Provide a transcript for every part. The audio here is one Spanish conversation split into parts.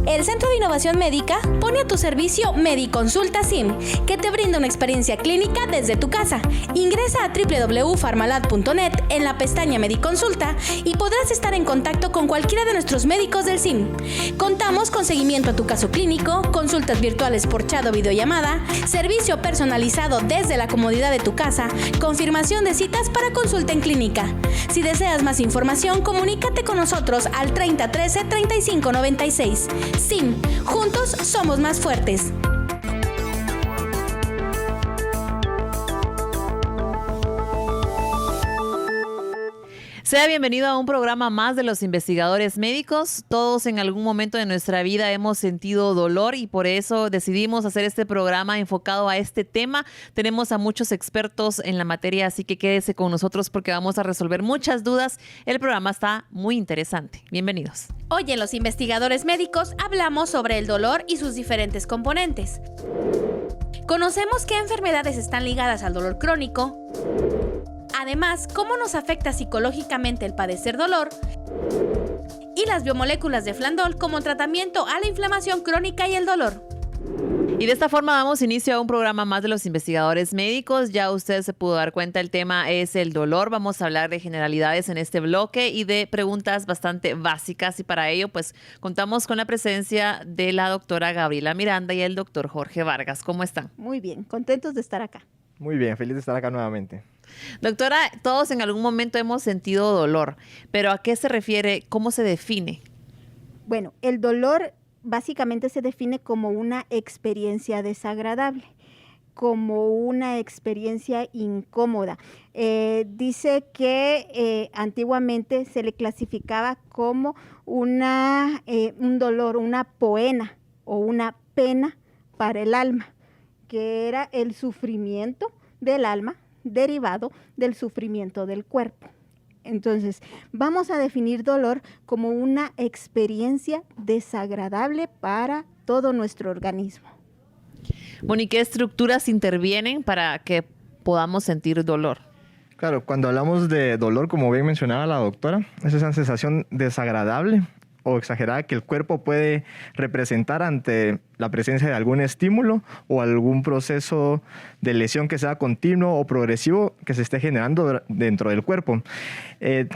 El Centro de Innovación Médica pone a tu servicio Mediconsulta SIM, que te brinda una experiencia clínica desde tu casa. Ingresa a www.farmalad.net en la pestaña Mediconsulta y podrás estar en contacto con cualquiera de nuestros médicos del SIM. Contamos con seguimiento a tu caso clínico, consultas virtuales por chat o videollamada, servicio personalizado desde la comodidad de tu casa, confirmación de citas para consulta en clínica. Si deseas más información, comunícate con nosotros al 3013 3596. SIM, juntos somos más fuertes. Sea bienvenido a un programa más de los investigadores médicos. Todos en algún momento de nuestra vida hemos sentido dolor y por eso decidimos hacer este programa enfocado a este tema. Tenemos a muchos expertos en la materia, así que quédese con nosotros porque vamos a resolver muchas dudas. El programa está muy interesante. Bienvenidos. Hoy en Los Investigadores Médicos hablamos sobre el dolor y sus diferentes componentes. Conocemos qué enfermedades están ligadas al dolor crónico. Además, cómo nos afecta psicológicamente el padecer dolor y las biomoléculas de Flandol como tratamiento a la inflamación crónica y el dolor. Y de esta forma damos inicio a un programa más de los investigadores médicos. Ya usted se pudo dar cuenta, el tema es el dolor. Vamos a hablar de generalidades en este bloque y de preguntas bastante básicas. Y para ello, pues, contamos con la presencia de la doctora Gabriela Miranda y el doctor Jorge Vargas. ¿Cómo están? Muy bien, contentos de estar acá. Muy bien, feliz de estar acá nuevamente. Doctora, todos en algún momento hemos sentido dolor, pero ¿a qué se refiere? ¿Cómo se define? Bueno, el dolor básicamente se define como una experiencia desagradable, como una experiencia incómoda. Dice que antiguamente se le clasificaba como un dolor, una poena o una pena para el alma, que era el sufrimiento del alma derivado del sufrimiento del cuerpo. Entonces, vamos a definir dolor como una experiencia desagradable para todo nuestro organismo. Bueno, ¿y qué estructuras intervienen para que podamos sentir dolor? Claro, cuando hablamos de dolor, como bien mencionaba la doctora, es esa sensación desagradable o exagerada que el cuerpo puede representar ante la presencia de algún estímulo o algún proceso de lesión que sea continuo o progresivo que se esté generando dentro del cuerpo.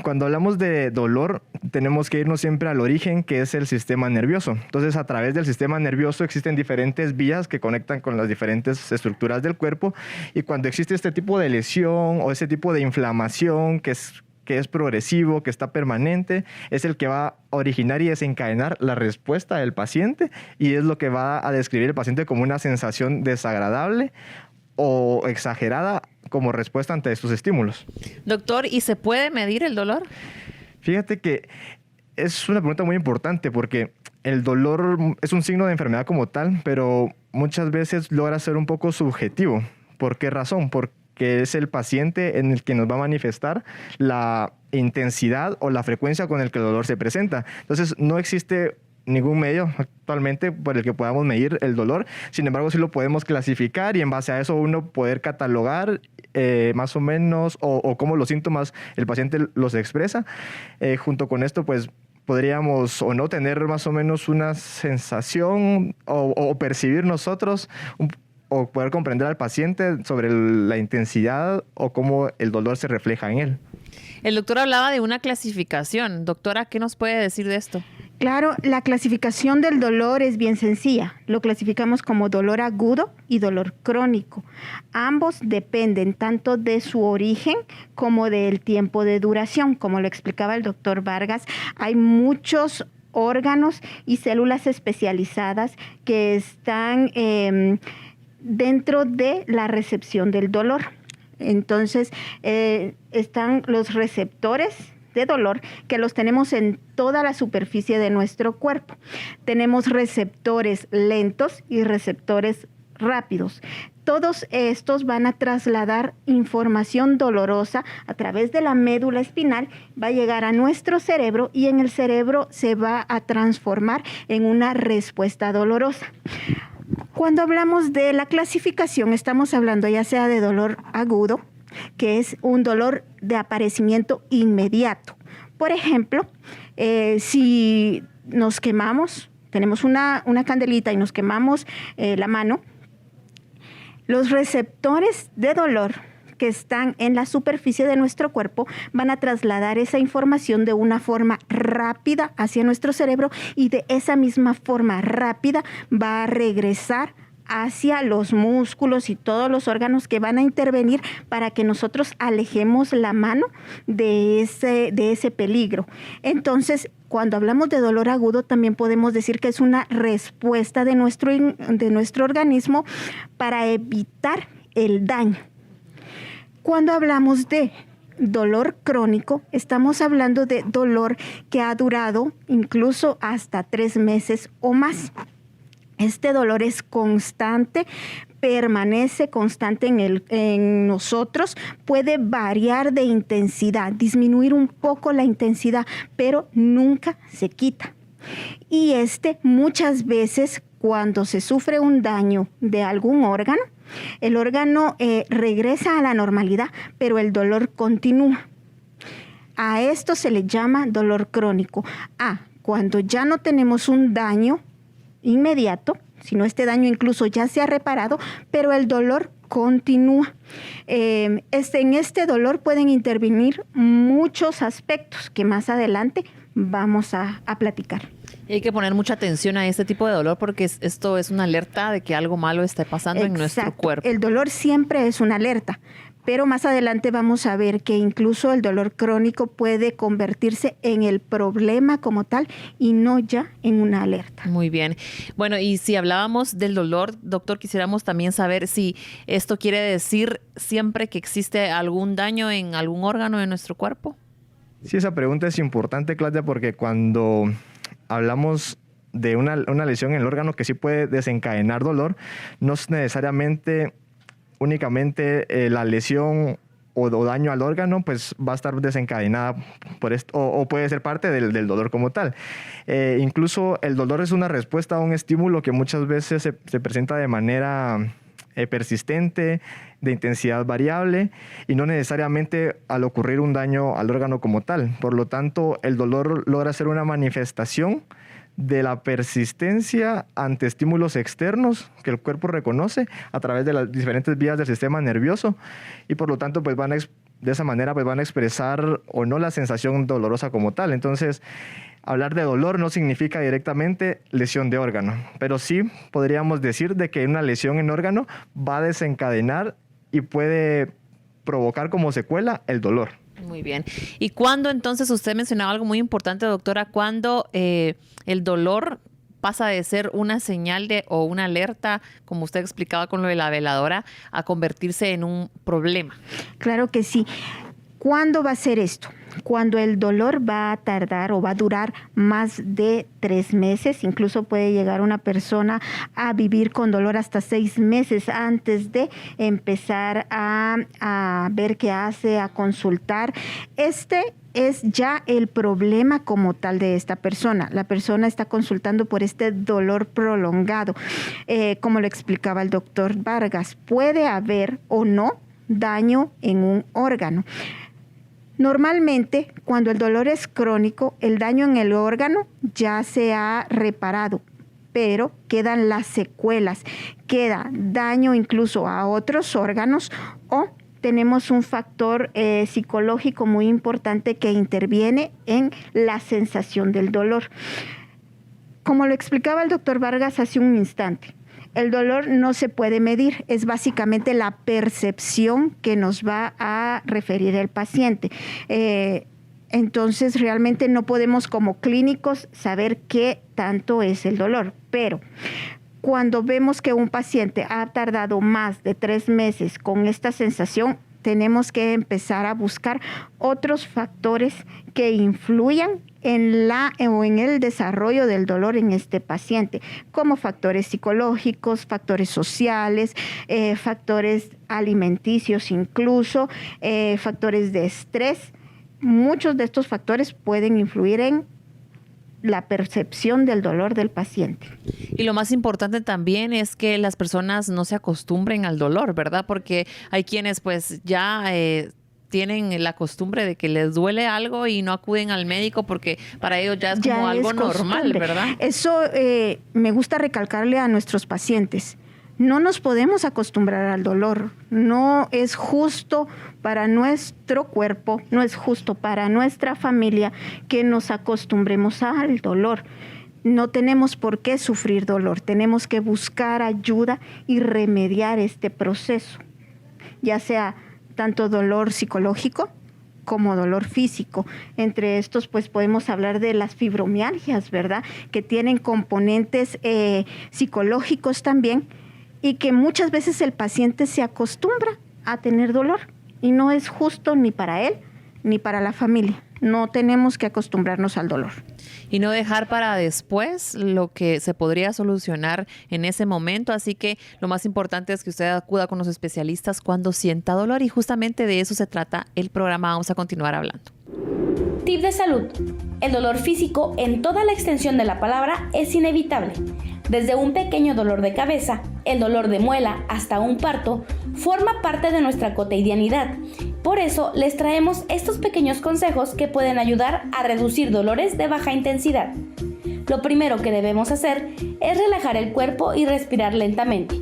Cuando hablamos de dolor, tenemos que irnos siempre al origen, que es el sistema nervioso. Entonces, a través del sistema nervioso existen diferentes vías que conectan con las diferentes estructuras del cuerpo, y cuando existe este tipo de lesión o ese tipo de inflamación que es progresivo, que está permanente, es el que va a originar y desencadenar la respuesta del paciente, y es lo que va a describir el paciente como una sensación desagradable o exagerada como respuesta ante estos estímulos. Doctor, ¿y se puede medir el dolor? Fíjate que es una pregunta muy importante porque el dolor es un signo de enfermedad como tal, pero muchas veces logra ser un poco subjetivo. ¿Por qué razón? Porque es el paciente en el que nos va a manifestar la intensidad o la frecuencia con el que el dolor se presenta. Entonces, no existe ningún medio actualmente por el que podamos medir el dolor. Sin embargo, sí lo podemos clasificar y en base a eso uno poder catalogar más o menos o cómo los síntomas el paciente los expresa. Junto con esto, pues, podríamos o no tener más o menos una sensación o percibir nosotros o poder comprender al paciente sobre la intensidad o cómo el dolor se refleja en él. El doctor hablaba de una clasificación. Doctora, ¿qué nos puede decir de esto? Claro, la clasificación del dolor es bien sencilla. Lo clasificamos como dolor agudo y dolor crónico. Ambos dependen tanto de su origen como del tiempo de duración. Como lo explicaba el doctor Vargas, hay muchos órganos y células especializadas que están dentro de la recepción del dolor. Entonces, están los receptores de dolor que los tenemos en toda la superficie de nuestro cuerpo. Tenemos receptores lentos y receptores rápidos. Todos estos van a trasladar información dolorosa a través de la médula espinal, va a llegar a nuestro cerebro y en el cerebro se va a transformar en una respuesta dolorosa. Cuando hablamos de la clasificación, estamos hablando ya sea de dolor agudo, que es un dolor de aparecimiento inmediato. Por ejemplo, si nos quemamos tenemos una candelita y nos quemamos la mano, los receptores de dolor que están en la superficie de nuestro cuerpo van a trasladar esa información de una forma rápida hacia nuestro cerebro y de esa misma forma rápida va a regresar hacia los músculos y todos los órganos que van a intervenir para que nosotros alejemos la mano de ese peligro. Entonces, cuando hablamos de dolor agudo, también podemos decir que es una respuesta de nuestro organismo para evitar el daño. Cuando hablamos de dolor crónico, estamos hablando de dolor que ha durado incluso hasta 3 meses o más. Este dolor es constante, permanece constante en nosotros, puede variar de intensidad, disminuir un poco la intensidad, pero nunca se quita. Y muchas veces cuando se sufre un daño de algún órgano, el órgano regresa a la normalidad, pero el dolor continúa. A esto se le llama dolor crónico. Cuando ya no tenemos un daño inmediato, sino este daño incluso ya se ha reparado, pero el dolor continúa. En este dolor pueden intervenir muchos aspectos que más adelante vamos a platicar. Y hay que poner mucha atención a este tipo de dolor porque esto es una alerta de que algo malo está pasando en nuestro cuerpo. El dolor siempre es una alerta, pero más adelante vamos a ver que incluso el dolor crónico puede convertirse en el problema como tal y no ya en una alerta. Muy bien. Bueno, y si hablábamos del dolor, doctor, quisiéramos también saber si esto quiere decir siempre que existe algún daño en algún órgano de nuestro cuerpo. Sí, esa pregunta es importante, Claudia, porque cuando hablamos de una lesión en el órgano que sí puede desencadenar dolor, no es necesariamente únicamente la lesión o daño al órgano pues va a estar desencadenada por esto, o puede ser parte del dolor como tal. Incluso el dolor es una respuesta a un estímulo que muchas veces se presenta de manera persistente, de intensidad variable y no necesariamente al ocurrir un daño al órgano como tal. Por lo tanto, el dolor logra ser una manifestación de la persistencia ante estímulos externos que el cuerpo reconoce a través de las diferentes vías del sistema nervioso y por lo tanto pues de esa manera pues van a expresar o no la sensación dolorosa como tal. Entonces, hablar de dolor no significa directamente lesión de órgano, pero sí podríamos decir de que una lesión en órgano va a desencadenar y puede provocar como secuela el dolor. Muy bien. ¿Y cuándo entonces, usted mencionaba algo muy importante, doctora, cuándo el dolor pasa de ser una señal o una alerta, como usted explicaba con lo de la veladora, a convertirse en un problema? Claro que sí. ¿Cuándo va a ser esto? Cuando el dolor va a tardar o va a durar más de 3 meses, incluso puede llegar una persona a vivir con dolor hasta 6 meses antes de empezar a ver qué hace, a consultar. Este es ya el problema como tal de esta persona. La persona está consultando por este dolor prolongado. Como lo explicaba el doctor Vargas, puede haber o no daño en un órgano. Normalmente, cuando el dolor es crónico, el daño en el órgano ya se ha reparado, pero quedan las secuelas, queda daño incluso a otros órganos o tenemos un factor psicológico muy importante que interviene en la sensación del dolor. Como lo explicaba el doctor Vargas hace un instante, el dolor no se puede medir, es básicamente la percepción que nos va a referir el paciente. Entonces, realmente no podemos como clínicos saber qué tanto es el dolor, pero cuando vemos que un paciente ha tardado más de 3 meses con esta sensación, tenemos que empezar a buscar otros factores que influyan en el desarrollo del dolor en este paciente, como factores psicológicos, factores sociales, factores alimenticios incluso, factores de estrés. Muchos de estos factores pueden influir en la percepción del dolor del paciente. Y lo más importante también es que las personas no se acostumbren al dolor, ¿verdad? Porque hay quienes pues ya tienen la costumbre de que les duele algo y no acuden al médico porque para ellos ya es como algo normal, ¿verdad? Eso me gusta recalcarle a nuestros pacientes. No nos podemos acostumbrar al dolor. No es justo para nuestro cuerpo, no es justo para nuestra familia que nos acostumbremos al dolor. No tenemos por qué sufrir dolor. Tenemos que buscar ayuda y remediar este proceso, ya sea tanto dolor psicológico como dolor físico. Entre estos, pues podemos hablar de las fibromialgias, ¿verdad? Que tienen componentes psicológicos también, y que muchas veces el paciente se acostumbra a tener dolor y no es justo ni para él ni para la familia. No tenemos que acostumbrarnos al dolor. Y no dejar para después lo que se podría solucionar en ese momento. Así que lo más importante es que usted acuda con los especialistas cuando sienta dolor, y justamente de eso se trata el programa. Vamos a continuar hablando. Tip de salud. El dolor físico en toda la extensión de la palabra es inevitable. Desde un pequeño dolor de cabeza, el dolor de muela, hasta un parto, forma parte de nuestra cotidianidad. Por eso les traemos estos pequeños consejos que pueden ayudar a reducir dolores de baja intensidad. Lo primero que debemos hacer es relajar el cuerpo y respirar lentamente.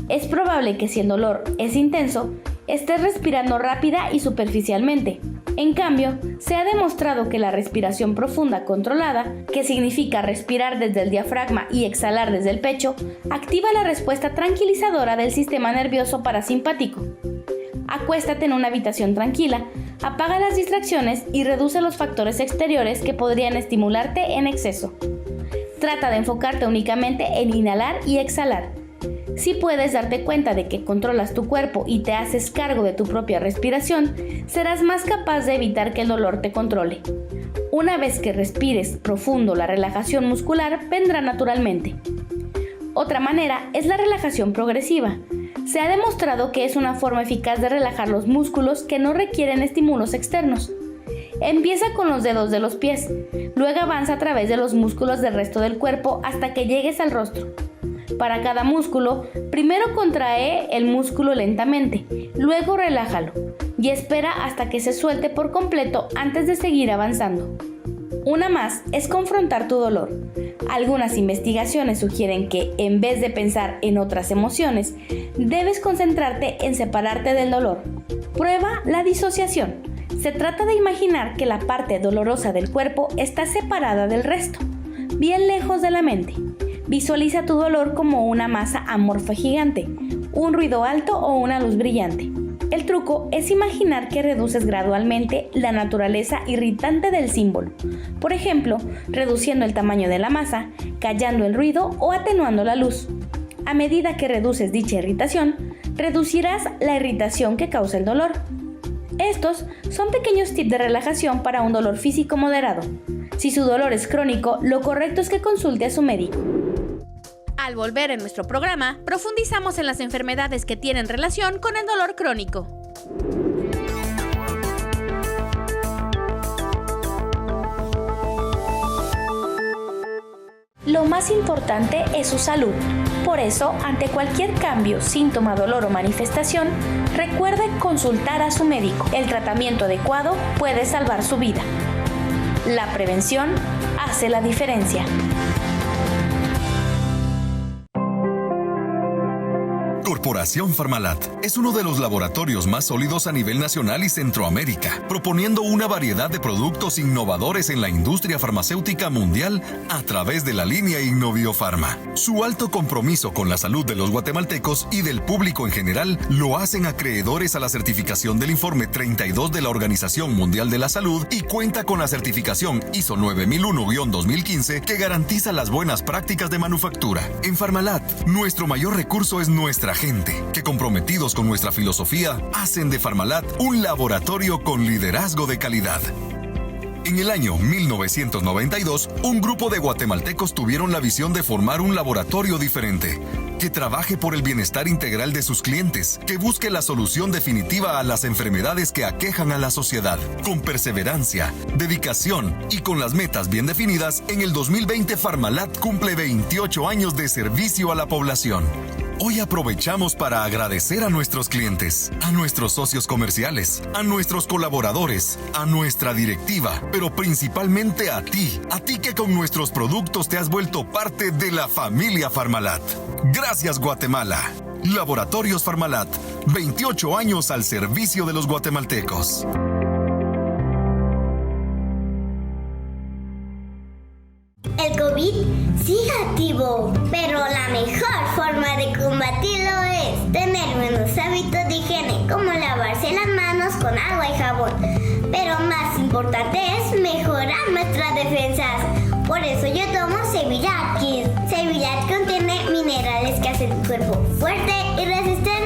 Es probable que si el dolor es intenso, estés respirando rápida y superficialmente. En cambio, se ha demostrado que la respiración profunda controlada, que significa respirar desde el diafragma y exhalar desde el pecho, activa la respuesta tranquilizadora del sistema nervioso parasimpático. Acuéstate en una habitación tranquila, apaga las distracciones y reduce los factores exteriores que podrían estimularte en exceso. Trata de enfocarte únicamente en inhalar y exhalar. Si puedes darte cuenta de que controlas tu cuerpo y te haces cargo de tu propia respiración, serás más capaz de evitar que el dolor te controle. Una vez que respires profundo, la relajación muscular vendrá naturalmente. Otra manera es la relajación progresiva. Se ha demostrado que es una forma eficaz de relajar los músculos que no requieren estímulos externos. Empieza con los dedos de los pies, luego avanza a través de los músculos del resto del cuerpo hasta que llegues al rostro. Para cada músculo, primero contrae el músculo lentamente, luego relájalo y espera hasta que se suelte por completo antes de seguir avanzando. Una más es confrontar tu dolor. Algunas investigaciones sugieren que, en vez de pensar en otras emociones, debes concentrarte en separarte del dolor. Prueba la disociación. Se trata de imaginar que la parte dolorosa del cuerpo está separada del resto, bien lejos de la mente. Visualiza tu dolor como una masa amorfa gigante, un ruido alto o una luz brillante. El truco es imaginar que reduces gradualmente la naturaleza irritante del símbolo. Por ejemplo, reduciendo el tamaño de la masa, callando el ruido o atenuando la luz. A medida que reduces dicha irritación, reducirás la irritación que causa el dolor. Estos son pequeños tips de relajación para un dolor físico moderado. Si su dolor es crónico, lo correcto es que consulte a su médico. Al volver en nuestro programa, profundizamos en las enfermedades que tienen relación con el dolor crónico. Lo más importante es su salud. Por eso, ante cualquier cambio, síntoma, dolor o manifestación, recuerde consultar a su médico. El tratamiento adecuado puede salvar su vida. La prevención hace la diferencia. Corporación Farmalat es uno de los laboratorios más sólidos a nivel nacional y Centroamérica, proponiendo una variedad de productos innovadores en la industria farmacéutica mundial a través de la línea Innoviofarma. Su alto compromiso con la salud de los guatemaltecos y del público en general lo hacen acreedores a la certificación del informe 32 de la Organización Mundial de la Salud y cuenta con la certificación ISO 9001-2015 que garantiza las buenas prácticas de manufactura. En Farmalat, nuestro mayor recurso es nuestra gente, que comprometidos con nuestra filosofía, hacen de Farmalat un laboratorio con liderazgo de calidad. En el año 1992, un grupo de guatemaltecos tuvieron la visión de formar un laboratorio diferente, que trabaje por el bienestar integral de sus clientes, que busque la solución definitiva a las enfermedades que aquejan a la sociedad. Con perseverancia, dedicación y con las metas bien definidas, en el 2020 Farmalat cumple 28 años de servicio a la población. Hoy aprovechamos para agradecer a nuestros clientes, a nuestros socios comerciales, a nuestros colaboradores, a nuestra directiva, pero principalmente a ti que con nuestros productos te has vuelto parte de la familia Farmalat. Gracias, Guatemala. Laboratorios Farmalat, 28 años al servicio de los guatemaltecos. El COVID sigue activo, pero la mejor forma de combatirlo es tener buenos hábitos de higiene, como lavarse las manos con agua y jabón. Pero más importante es mejorar nuestras defensas. Por eso yo tomo Sevillat Kids. Sevillat contiene minerales que hacen tu cuerpo fuerte y resistente